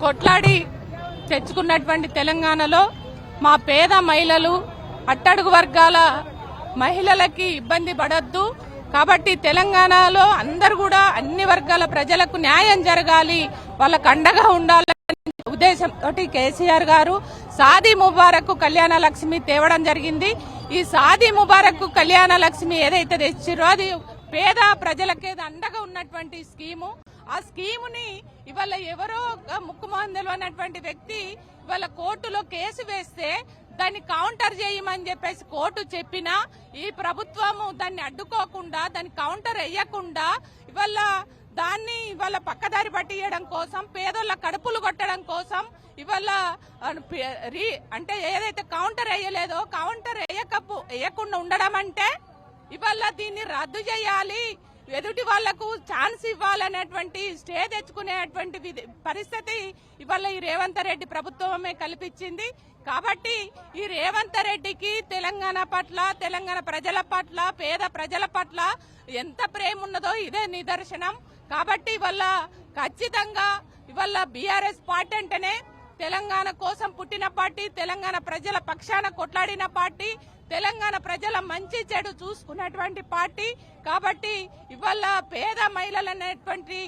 కొట్లాడి తెచ్చుకున్నటువంటి తెలంగాణలో మా పేద మహిళలు అట్టడుగు వర్గాల మహిళలకి ఇబ్బంది పడొద్దు. కాబట్టి తెలంగాణలో అందరూ కూడా అన్ని వర్గాల ప్రజలకు న్యాయం జరగాలి, వాళ్ళకు అండగా ఉండాలనే ఉద్దేశంతో కేసీఆర్ గారు షాదీ ముబారక్ కళ్యాణ లక్ష్మి తేవడం జరిగింది. ఈ షాదీ ముబారక్ కళ్యాణ లక్ష్మి ఏదైతే తెచ్చిరో అది పేద ప్రజలకే అండగా ఉన్నటువంటి స్కీము. ఆ స్కీముని ఇవాళ ఎవరో ముక్కుమందులు అన్నటువంటి వ్యక్తి ఇవాళ కోర్టులో కేసు వేస్తే దాన్ని కౌంటర్ చేయమని చెప్పేసి కోర్టు చెప్పినా ఈ ప్రభుత్వము దాన్ని అడ్డుకోకుండా దాన్ని కౌంటర్ వేయకుండా ఇవాళ పక్కదారి పట్టియడం కోసం, పేదోళ్ళ కడుపులు కొట్టడం కోసం ఇవాళ అంటే ఏదైతే కౌంటర్ వేయలేదో కౌంటర్ వేయకుండా ఉండడం అంటే ఇవాళ దీన్ని రద్దు చేయాలి, ఎదుటి వాళ్లకు ఛాన్స్ ఇవ్వాలనేటువంటి స్టే తెచ్చుకునేటువంటి పరిస్థితి ఇవాళ ఈ రేవంత్ రెడ్డి ప్రభుత్వమే కల్పించింది. కాబట్టి ఈ రేవంత్ రెడ్డికి తెలంగాణ పట్ల, తెలంగాణ ప్రజల పట్ల, పేద ప్రజల పట్ల ఎంత ప్రేమ ఉన్నదో ఇదే నిదర్శనం. కాబట్టి ఇవాళ ఖచ్చితంగా ఇవాళ బీఆర్ఎస్ పార్టీ అంటేనే తెలంగాణ కోసం పుట్టిన పార్టీ, తెలంగాణ ప్రజల పక్షాన కొట్లాడిన పార్టీ, తెలంగాణ ప్రజల మంచి చెడు చూసుకున్నటువంటి పార్టీ. కాబట్టి ఇవాళ పేద మహిళలు అనేటువంటి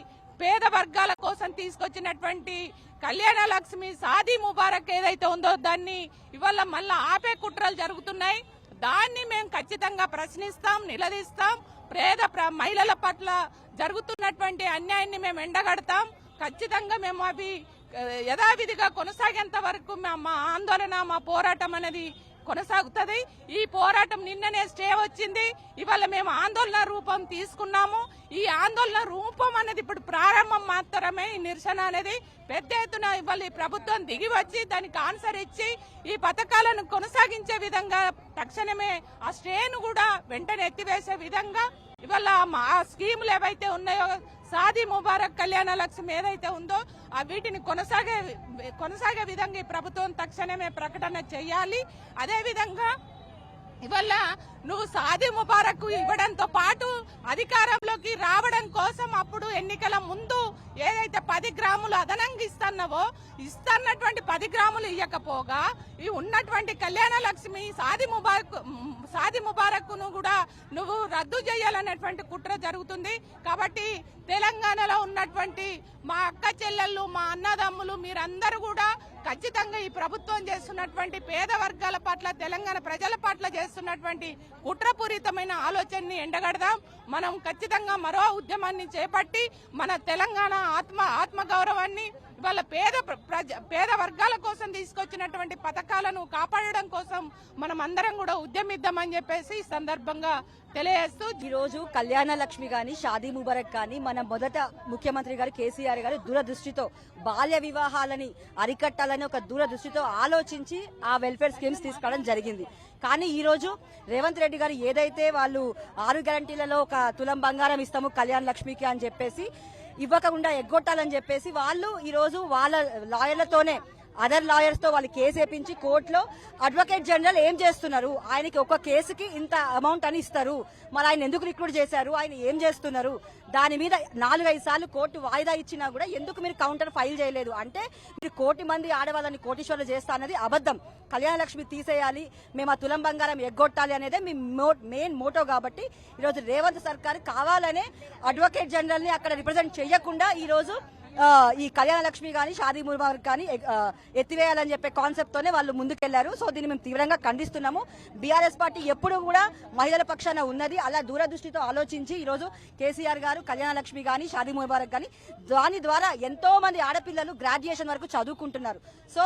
పేద వర్గాల కోసం తీసుకొచ్చినటువంటి కళ్యాణ లక్ష్మి షాదీ ముబారక్ ఏదైతే ఉందో దాన్ని ఇవాళ మళ్ళా ఆపే కుట్రలు జరుగుతున్నాయి. దాన్ని మేము ఖచ్చితంగా ప్రశ్నిస్తాం, నిలదీస్తాం. పేద మహిళల పట్ల జరుగుతున్నటువంటి అన్యాయాన్ని మేము ఎండగడతాం. ఖచ్చితంగా మేము అవి యథావిధిగా కొనసాగేంత వరకు మా ఆందోళన, మా పోరాటం అనేది కొనసాగుతుంది. ఈ పోరాటం నిన్ననే స్టే వచ్చింది. ఇవాళ మేము ఆందోళన రూపం తీసుకున్నాము. ఈ ఆందోళన రూపం అనేది ఇప్పుడు ప్రారంభం మాత్రమే. ఈ నిరసన అనేది పెద్ద ఎత్తున ఇవాళ ఈ ప్రభుత్వం దిగి వచ్చి దానికి ఆన్సర్ ఇచ్చి ఈ పథకాలను కొనసాగించే విధంగా తక్షణమే ఆ స్టేను కూడా వెంటనే ఎత్తివేసే విధంగా ఇవాళ మా స్కీములు ఏవైతే ఉన్నాయో షాదీ ముబారక్ కళ్యాణ లక్ష్మి ఏదైతే ఉందో వీటిని కొనసాగే విధంగా ఈ ప్రభుత్వం తక్షణమే ప్రకటన చేయాలి. అదేవిధంగా ఇవాళ నువ్వు షాదీ ముబారక్ ఇవ్వడంతో పాటు అధికారంలోకి రావడం కోసం అప్పుడు ఎన్నికల ముందు ఏదైతే 10 గ్రాములు అదనంగా ఇస్తున్నటువంటి 10 గ్రాములు ఇవ్వకపోగా ఈ ఉన్నటువంటి కళ్యాణ లక్ష్మి షాదీ ముబారక్ ను కూడా నువ్వు రద్దు చేయాలనేటువంటి కుట్ర జరుగుతుంది. కాబట్టి తెలంగాణలో ఉన్నటువంటి మా అక్క చెల్లెళ్ళు, మా అన్నదమ్ములు మీరందరూ కూడా ఖచ్చితంగా ఈ ప్రభుత్వం చేస్తున్నటువంటి పేద వర్గాల పట్ల, తెలంగాణ ప్రజల పట్ల చేస్తున్నటువంటి కుట్రపూరితమైన ఆలోచనని ఎండగడదాం. మనం ఖచ్చితంగా మరో ఉద్యమాన్ని చేపట్టి మన తెలంగాణ ఆత్మగౌరవాన్ని ఇవాళ పేద వర్గాల కోసం తీసుకొచ్చినటువంటి పథకాలను కాపాడడం కోసం మనం అందరం కూడా ఉద్యమిద్దామని చెప్పేసి ఈ సందర్భంగా తెలియజేస్తూ ఈ రోజు కళ్యాణ లక్ష్మి గాని, షాదీ ముబారక్ గాని మన మొదట ముఖ్యమంత్రి గారు కేసీఆర్ గారు దూరదృష్టితో బాల్య వివాహాలని అరికట్టాలని ఒక దూరదృష్టితో ఆలోచించి ఆ వెల్ఫేర్ స్కీమ్స్ తీసుకోవడం జరిగింది. కానీ ఈ రోజు రేవంత్ రెడ్డి గారు ఏదైతే వాళ్ళు 6 గ్యారంటీలలో ఒక తులం బంగారం ఇస్తాము కళ్యాణ లక్ష్మికి అని చెప్పేసి ఇవ్వకుండా ఎగ్గొట్టాలని చెప్పేసి వాళ్ళు ఈ రోజు వాళ్ళ లాయర్లతోనే అదర్ లాయర్స్ తో వాళ్ళు కేసు వేపించి కోర్టులో అడ్వకేట్ జనరల్ ఏం చేస్తున్నారు, ఆయనకి ఒక కేసుకి ఇంత అమౌంట్ అని ఇస్తారు, మరి ఆయన ఎందుకు రిక్రూట్ చేశారు, ఆయన ఏం చేస్తున్నారు, దాని మీద 4-5 సార్లు కోర్టు వాయిదా ఇచ్చినా కూడా ఎందుకు మీరు కౌంటర్ ఫైల్ చేయలేదు అంటే మీరు 1 కోటి మంది ఆడవాళ్ళని కోటీశ్వర్లు చేస్తా అన్నది అబద్ధం. కళ్యాణ లక్ష్మి తీసేయాలి, మేము ఆ తులం బంగారం ఎగ్గొట్టాలి అనేదే మీ మెయిన్ మోటో. కాబట్టి ఈరోజు రేవంత్ సర్కార్ కావాలనే అడ్వకేట్ జనరల్ ని అక్కడ రిప్రజెంట్ చేయకుండా ఈ రోజు ఈ కళ్యాణ లక్ష్మి గాని, షాదీ ముబారక్ గాని ఎత్తివేయాలని చెప్పే కాన్సెప్ట్ తోనే వాళ్ళు ముందుకెళ్లారు. సో దీన్ని మేము తీవ్రంగా ఖండిస్తున్నాము. బీఆర్ఎస్ పార్టీ ఎప్పుడు కూడా మహిళల పక్షాన ఉన్నది. అలా దూరదృష్టితో ఆలోచించి ఈ రోజు కేసీఆర్ గారు కళ్యాణ లక్ష్మి గాని, షాదీ ముబారక్ గాని దాని ద్వారా ఎంతో మంది ఆడపిల్లలు గ్రాడ్యుయేషన్ వరకు చదువుకుంటున్నారు. సో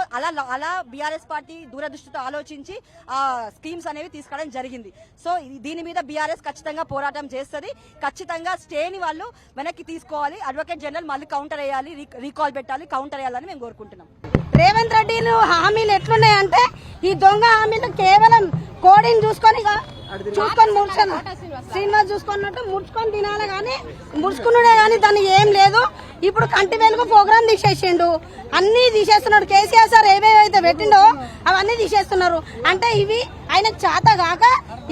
అలా బీఆర్ఎస్ పార్టీ దూరదృష్టితో ఆలోచించి ఆ స్కీమ్స్ అనేవి తీసుకోవడం జరిగింది. సో దీని మీద బీఆర్ఎస్ ఖచ్చితంగా పోరాటం చేస్తుంది. ఖచ్చితంగా స్టేని వాళ్ళు వెనక్కి తీసుకోవాలి. అడ్వకేట్ జనరల్ మళ్ళీ కౌంటర్ వేయాలి, రీకాల్ పెట్టాలి, కౌంటర్ వేయాలని మేము కోరుకుంటున్నాం. రేవంత్ రెడ్డిలు హామీలు ఎట్లున్నాయంటే ఈ దొంగ హామీలు కేవలం కోడిని చూసుకొని శ్రీనివాస్ చూసుకున్నట్టు ముడుచుకొని తినాలి కానీ ముడుచుకున్నాడే కానీ దాన్ని ఏం లేదు. ఇప్పుడు కంటి వెలుగు ప్రోగ్రామ్ తీసేసిండు, అన్ని తీసేస్తున్నాడు. కేసీఆర్ సార్ ఏవేవైతే పెట్టిండో అవన్నీ తీసేస్తున్నారు. అంటే ఇవి ఆయనకు చేత కాక,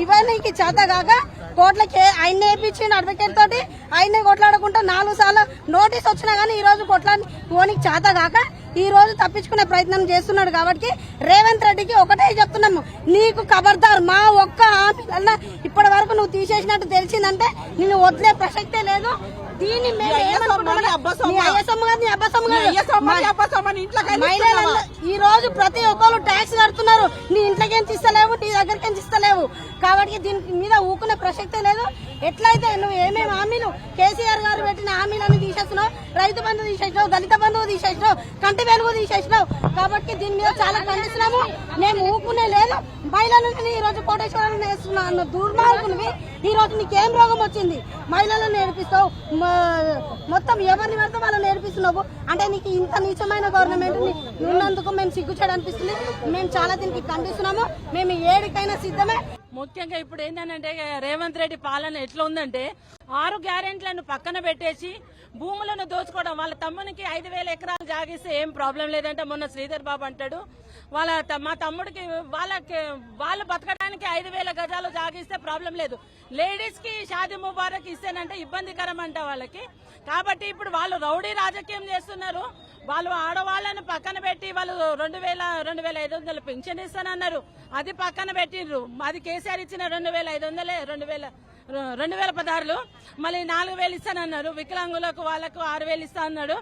ఇవన్నీ చేత కాక కోట్లకి ఆయన్ని వేయించిండు అడ్వకేట్ తోటి, ఆయన్నే కొట్లాడుకుంటా 4 సార్లు నోటీస్ వచ్చినా గానీ ఈ రోజు కొట్లాడి ఓనికి చేత కాక ఈ రోజు తప్పించుకునే ప్రయత్నం చేస్తున్నాడు. కాబట్టి రేవంత్ రెడ్డికి ఒకటే చెప్తున్నాము, నీకు ఖబర్దార్, మా ఒక్క హామీలన్నా ఇప్పటి వరకు నువ్వు తీసేసినట్టు తెలిసిందంటే నిన్ను వదిలే ప్రసక్తే లేదు. దీన్ని మహిళలు ఈ రోజు ప్రతి ఒక్కరు ట్యాక్స్ కడుతున్నారు, నీ ఇంట్లోకేం ఇస్తలేవు, నీ దగ్గరకేం ఇస్తలేవు. కాబట్టి దీని మీద ఊకునే ప్రసక్తే లేదు. ఎట్లయితే నువ్వు ఏమేమి హామీలు కేసీఆర్ గారు పెట్టిన హామీలన్నీ తీసేస్తున్నావు, రైతు బంధు తీసేసినావు, దళిత బంధువు తీసేసినావు, కంటి వెలుగు తీసేసినావు. కాబట్టి దీని మీద చాలా ఖండిస్తున్నాము. మేము ఊకునే లేదు. మహిళలను ఈ రోజు కోటేశ్వరాలను వేస్తున్నా అన్న దుర్మార్గునివి. ఈ రోజు నీకేం రోగం వచ్చింది? మహిళలను నేర్పిస్తావు, మొత్తం ఎవరిని పెడితే వాళ్ళని నేర్పిస్తున్నావు. అంటే నీకు ఇంత నీచమైన గవర్నమెంట్ ఉన్నందుకు మేము సిగ్గుచేడు అనిపిస్తుంది. మేము చాలా దీనికి ఖండిస్తున్నాము. మేము ఏడికైనా సిద్ధమే. ముఖ్యంగా ఇప్పుడు ఏంటంటే రేవంత్ రెడ్డి పాలన ఎట్లా ఉందంటే 6 గ్యారెంట్లను పక్కన పెట్టేసి భూములను దోచుకోవడం. వాళ్ళ తమ్మునికి 5,000 ఎకరాలు జాగిస్తే ఏం ప్రాబ్లం లేదంటే మొన్న శ్రీధర్ బాబు అంటాడు, మా తమ్ముడికి వాళ్ళు బతకడానికి 5,000 గజాలు జాగిస్తే ప్రాబ్లం లేదు, లేడీస్ కి షాదీ ముబారక్ ఇస్తేనంటే ఇబ్బందికరం అంట వాళ్ళకి. కాబట్టి ఇప్పుడు వాళ్ళు రౌడీ రాజకీయం చేస్తున్నారు. వాళ్ళు ఆడవాళ్ళని పక్కన పెట్టి వాళ్ళు 2,500 పెన్షన్ ఇస్తానన్నారు, అది పక్కన పెట్టిండ్రు. అది కేసీఆర్ ఇచ్చిన 2,500 2016లో మళ్ళీ 4,000 ఇస్తానన్నారు. వికలాంగులకు వాళ్ళకు 6,000 ఇస్తా అన్నాడు.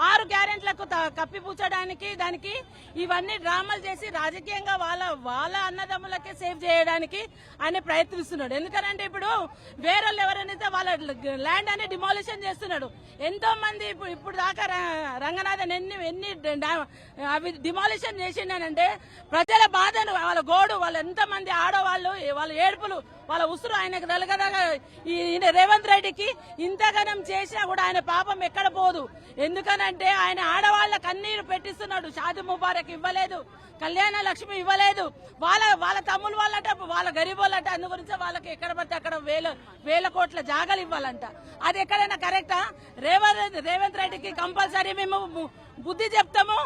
6 గ్యారెంట్లకు కప్పిపుచ్చడానికి దానికి ఇవన్నీ డ్రామాలు చేసి రాజకీయంగా వాళ్ళ అన్నదమ్ములకే సేవ్ చేయడానికి ఆయన ప్రయత్నిస్తున్నాడు. ఎందుకంటే ఇప్పుడు వేరే ఎవరైనా వాళ్ళ ల్యాండ్ అని డిమాలిషన్ చేస్తున్నాడు. ఎంతో మంది ఇప్పుడు దాకా రంగనాథన్ ఎన్ని అవి డిమాలిషన్ చేసిండనంటే ప్రజల బాధను, వాళ్ళ గోడు, వాళ్ళు ఎంతమంది ఆడవాళ్ళు, వాళ్ళ ఏడుపులు, వాళ్ళ ఉసురు ఆయనకు తలగదా. ఈ రేవంత్ రెడ్డికి ఇంతగానం చేసినా కూడా ఆయన పాపం ఎక్కడ పోదు. ఎందుకనంటే ఆయన ఆడవాళ్ళ కన్నీరు పెట్టిస్తున్నాడు. షాదీ ముబారక్ ఇవ్వలేదు, కళ్యాణ లక్ష్మి ఇవ్వలేదు. వాళ్ళ తమ్ములు వాళ్ళట, వాళ్ళ గరీబ్ వాళ్ళట. అందు గురించి వాళ్ళకి ఎక్కడ పడితే అక్కడ వేల కోట్ల జాగాలు ఇవ్వాలంట. అది ఎక్కడైనా కరెక్టా? రేవంత్ రెడ్డికి కంపల్సరీ మేము బుద్ధి చెప్తాము.